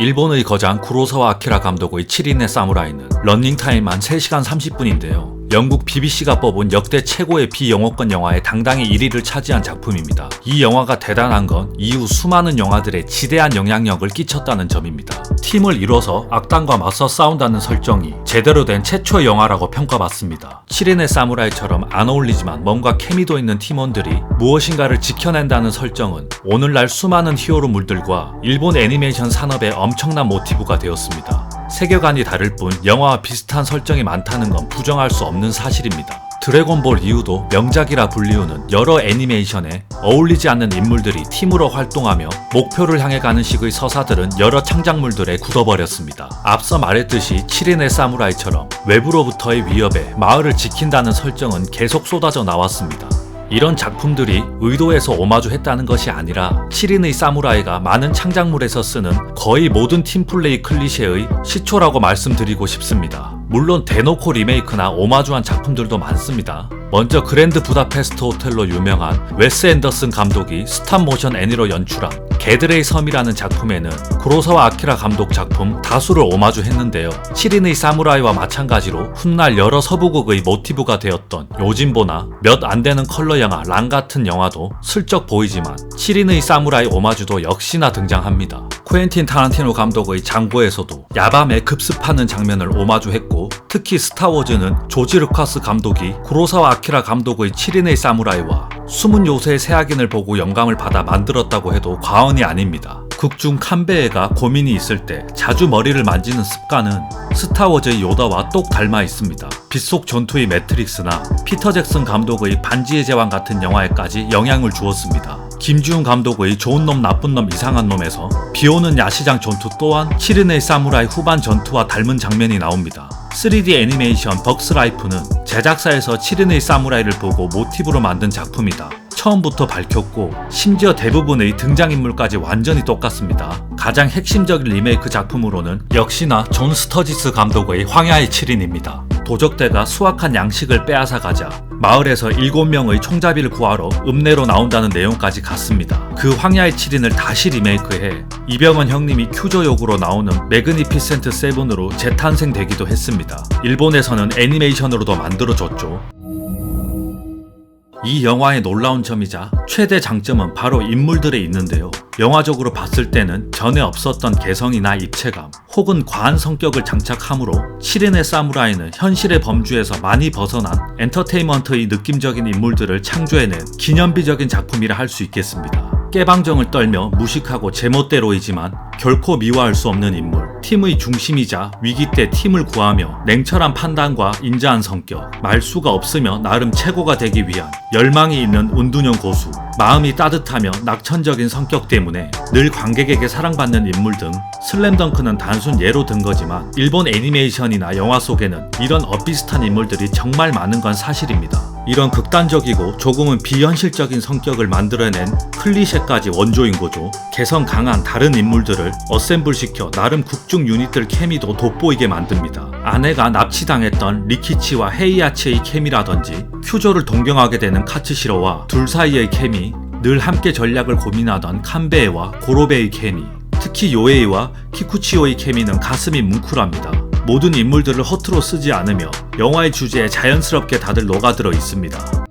일본의 거장 구로사와 아키라 감독의 7인의 사무라이는 러닝타임만 3시간 30분인데요. 영국 BBC가 뽑은 역대 최고의 비영어권 영화에 당당히 1위를 차지한 작품입니다. 이 영화가 대단한 건 이후 수많은 영화들에 지대한 영향력을 끼쳤다는 점입니다. 팀을 이뤄서 악당과 맞서 싸운다는 설정이 제대로 된 최초의 영화라고 평가받습니다. 7인의 사무라이처럼 안 어울리지만 뭔가 케미도 있는 팀원들이 무엇인가를 지켜낸다는 설정은 오늘날 수많은 히어로물들과 일본 애니메이션 산업의 엄청난 모티브가 되었습니다. 세계관이 다를 뿐 영화와 비슷한 설정이 많다는 건 부정할 수 없는 사실입니다. 드래곤볼 이후도 명작이라 불리우는 여러 애니메이션에 어울리지 않는 인물들이 팀으로 활동하며 목표를 향해 가는 식의 서사들은 여러 창작물들에 굳어버렸습니다. 앞서 말했듯이 7인의 사무라이처럼 외부로부터의 위협에 마을을 지킨다는 설정은 계속 쏟아져 나왔습니다. 이런 작품들이 의도해서 오마주했다는 것이 아니라 7인의 사무라이가 많은 창작물에서 쓰는 거의 모든 팀플레이 클리셰의 시초라고 말씀드리고 싶습니다. 물론 대놓고 리메이크나 오마주한 작품들도 많습니다. 먼저 그랜드 부다페스트 호텔로 유명한 웨스 앤더슨 감독이 스탑모션 애니로 연출한 개들의 섬이라는 작품에는 구로사와 아키라 감독 작품 다수를 오마주했는데요. 7인의 사무라이와 마찬가지로 훗날 여러 서부극의 모티브가 되었던 요진보나 몇 안되는 컬러 영화 랑 같은 영화도 슬쩍 보이지만 7인의 사무라이 오마주도 역시나 등장합니다. 쿠엔틴 타란티노 감독의 장고에서도 야밤에 급습하는 장면을 오마주했고, 특히 스타워즈는 조지 루카스 감독이 구로사와 아키라 감독의 7인의 사무라이와 숨은 요새의 새악인을 보고 영감을 받아 만들었다고 해도 과언이 아닙니다. 극중 칸베에가 고민이 있을 때 자주 머리를 만지는 습관은 스타워즈의 요다와 똑 닮아 있습니다. 빗속 전투의 매트릭스나 피터 잭슨 감독의 반지의 제왕 같은 영화에까지 영향을 주었습니다. 김지훈 감독의 좋은 놈 나쁜 놈 이상한 놈에서 비오는 야시장 전투 또한 7인의 사무라이 후반 전투와 닮은 장면이 나옵니다. 3D 애니메이션 벅스라이프는 제작사에서 7인의 사무라이를 보고 모티브로 만든 작품이다. 처음부터 밝혔고 심지어 대부분의 등장인물까지 완전히 똑같습니다. 가장 핵심적인 리메이크 작품으로는 역시나 존 스터지스 감독의 황야의 7인입니다. 도적대가 수확한 양식을 빼앗아 가자 마을에서 7명의 총잡이를 구하러 읍내로 나온다는 내용까지 같습니다. 그 황야의 7인을 다시 리메이크해 이병헌 형님이 큐조 역으로 나오는 매그니피센트 세븐으로 재탄생되기도 했습니다. 일본에서는 애니메이션으로도 만들어졌죠. 이 영화의 놀라운 점이자 최대 장점은 바로 인물들에 있는데요. 영화적으로 봤을 때는 전에 없었던 개성이나 입체감 혹은 과한 성격을 장착함으로 7인의 사무라이는 현실의 범주에서 많이 벗어난 엔터테인먼트의 느낌적인 인물들을 창조해낸 기념비적인 작품이라 할 수 있겠습니다. 깨방정을 떨며 무식하고 제멋대로이지만 결코 미워할 수 없는 인물, 팀의 중심이자 위기 때 팀을 구하며 냉철한 판단과 인자한 성격, 말수가 없으며 나름 최고가 되기 위한 열망이 있는 운둔형 고수, 마음이 따뜻하며 낙천적인 성격 때문에 늘 관객에게 사랑받는 인물 등 슬램덩크는 단순 예로 든 거지만 일본 애니메이션이나 영화 속에는 이런 엇비슷한 인물들이 정말 많은 건 사실입니다. 이런 극단적이고 조금은 비현실적인 성격을 만들어낸 클리셰까지 원조인 거죠. 개성 강한 다른 인물들을 어셈블시켜 나름 국중 유닛들 케미도 돋보이게 만듭니다. 아내가 납치당했던 리키치와 헤이아치의 케미라든지 큐조를 동경하게 되는 카츠시로와 둘 사이의 케미, 늘 함께 전략을 고민하던 칸베에와 고로베의 케미, 특히 요에이와 키쿠치오의 케미는 가슴이 뭉클합니다. 모든 인물들을 허투루 쓰지 않으며 영화의 주제에 자연스럽게 다들 녹아들어 있습니다.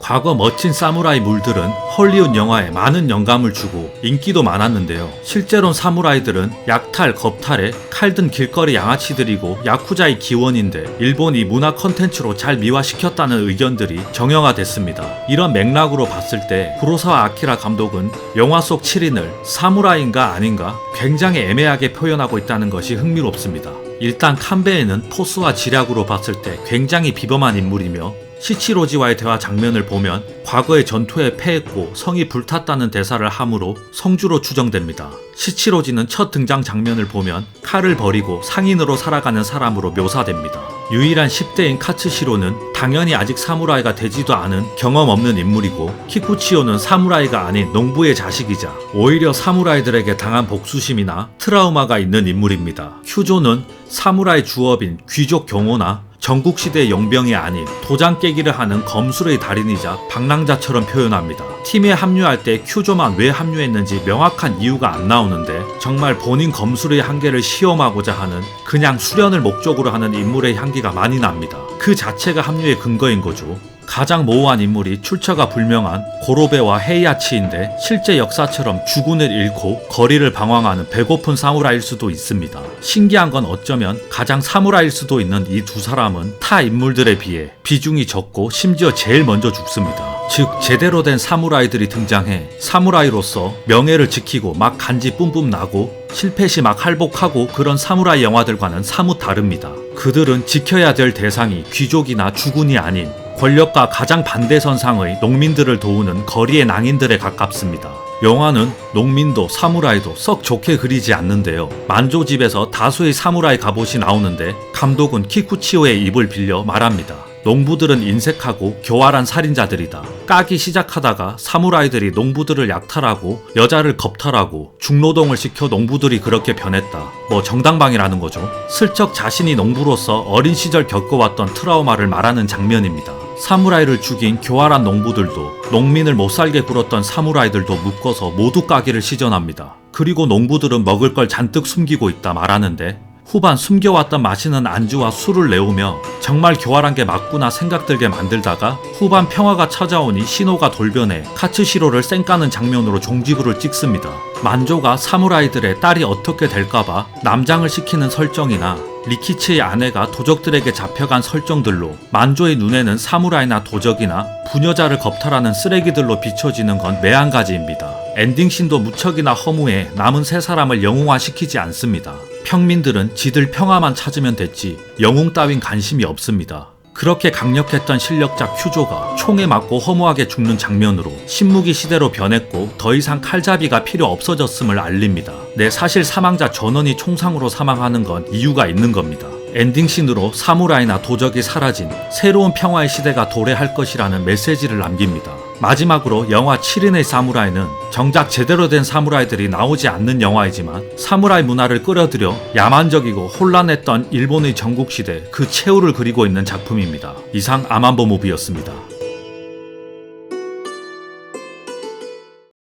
과거 멋진 사무라이 물들은 헐리우드 영화에 많은 영감을 주고 인기도 많았는데요. 실제로는 사무라이들은 약탈, 겁탈에 칼든 길거리 양아치들이고 야쿠자의 기원인데 일본이 문화 컨텐츠로 잘 미화시켰다는 의견들이 정형화됐습니다. 이런 맥락으로 봤을 때 구로사와 아키라 감독은 영화 속 7인을 사무라이인가 아닌가 굉장히 애매하게 표현하고 있다는 것이 흥미롭습니다. 일단 칸베에는 포스와 지략으로 봤을 때 굉장히 비범한 인물이며 시치로지와의 대화 장면을 보면 과거의 전투에 패했고 성이 불탔다는 대사를 함으로 성주로 추정됩니다. 시치로지는 첫 등장 장면을 보면 칼을 버리고 상인으로 살아가는 사람으로 묘사됩니다. 유일한 10대인 카츠시로는 당연히 아직 사무라이가 되지도 않은 경험 없는 인물이고, 키쿠치오는 사무라이가 아닌 농부의 자식이자 오히려 사무라이들에게 당한 복수심이나 트라우마가 있는 인물입니다. 큐조는 사무라이 주업인 귀족 경호나 전국시대의 용병이 아닌 도장 깨기를 하는 검술의 달인이자 방랑자처럼 표현합니다. 팀에 합류할 때 큐조만 왜 합류했는지 명확한 이유가 안 나오는데 정말 본인 검술의 한계를 시험하고자 하는 그냥 수련을 목적으로 하는 인물의 향기가 많이 납니다. 그 자체가 합류의 근거인 거죠. 가장 모호한 인물이 출처가 불명한 고로베와 헤이아치인데 실제 역사처럼 주군을 잃고 거리를 방황하는 배고픈 사무라이일 수도 있습니다. 신기한 건 어쩌면 가장 사무라이일 수도 있는 이 두 사람은 타 인물들에 비해 비중이 적고 심지어 제일 먼저 죽습니다. 즉 제대로 된 사무라이들이 등장해 사무라이로서 명예를 지키고 막 간지 뿜뿜 나고 실패 시 막 할복하고 그런 사무라이 영화들과는 사뭇 다릅니다. 그들은 지켜야 될 대상이 귀족이나 주군이 아닌 권력과 가장 반대선상의 농민들을 도우는 거리의 낭인들에 가깝습니다. 영화는 농민도 사무라이도 썩 좋게 그리지 않는데요. 만조 집에서 다수의 사무라이 갑옷이 나오는데 감독은 키쿠치오의 입을 빌려 말합니다. 농부들은 인색하고 교활한 살인자들이다. 까기 시작하다가 사무라이들이 농부들을 약탈하고 여자를 겁탈하고 중노동을 시켜 농부들이 그렇게 변했다. 뭐 정당방위라는 거죠. 슬쩍 자신이 농부로서 어린 시절 겪어왔던 트라우마를 말하는 장면입니다. 사무라이를 죽인 교활한 농부들도 농민을 못살게 굴었던 사무라이들도 묶어서 모두 까기를 시전합니다. 그리고 농부들은 먹을 걸 잔뜩 숨기고 있다 말하는데 후반 숨겨왔던 맛있는 안주와 술을 내오며 정말 교활한 게 맞구나 생각들게 만들다가 후반 평화가 찾아오니 신호가 돌변해 카츠시로를 쌩까는 장면으로 종지부를 찍습니다. 만조가 사무라이들의 딸이 어떻게 될까봐 남장을 시키는 설정이나 리키치의 아내가 도적들에게 잡혀간 설정들로 만조의 눈에는 사무라이나 도적이나 부녀자를 겁탈하는 쓰레기들로 비춰지는 건 매한가지입니다. 엔딩씬도 무척이나 허무해 남은 세 사람을 영웅화시키지 않습니다. 평민들은 지들 평화만 찾으면 됐지 영웅 따윈 관심이 없습니다. 그렇게 강력했던 실력자 큐조가 총에 맞고 허무하게 죽는 장면으로 신무기 시대로 변했고 더 이상 칼잡이가 필요 없어졌음을 알립니다. 네, 사실 사망자 전원이 총상으로 사망하는 건 이유가 있는 겁니다. 엔딩씬으로 사무라이나 도적이 사라진 새로운 평화의 시대가 도래할 것이라는 메시지를 남깁니다. 마지막으로 영화 7인의 사무라이는 정작 제대로 된 사무라이들이 나오지 않는 영화이지만 사무라이 문화를 끌어들여 야만적이고 혼란했던 일본의 전국시대 그 최후를 그리고 있는 작품입니다. 이상 아만보 무비였습니다.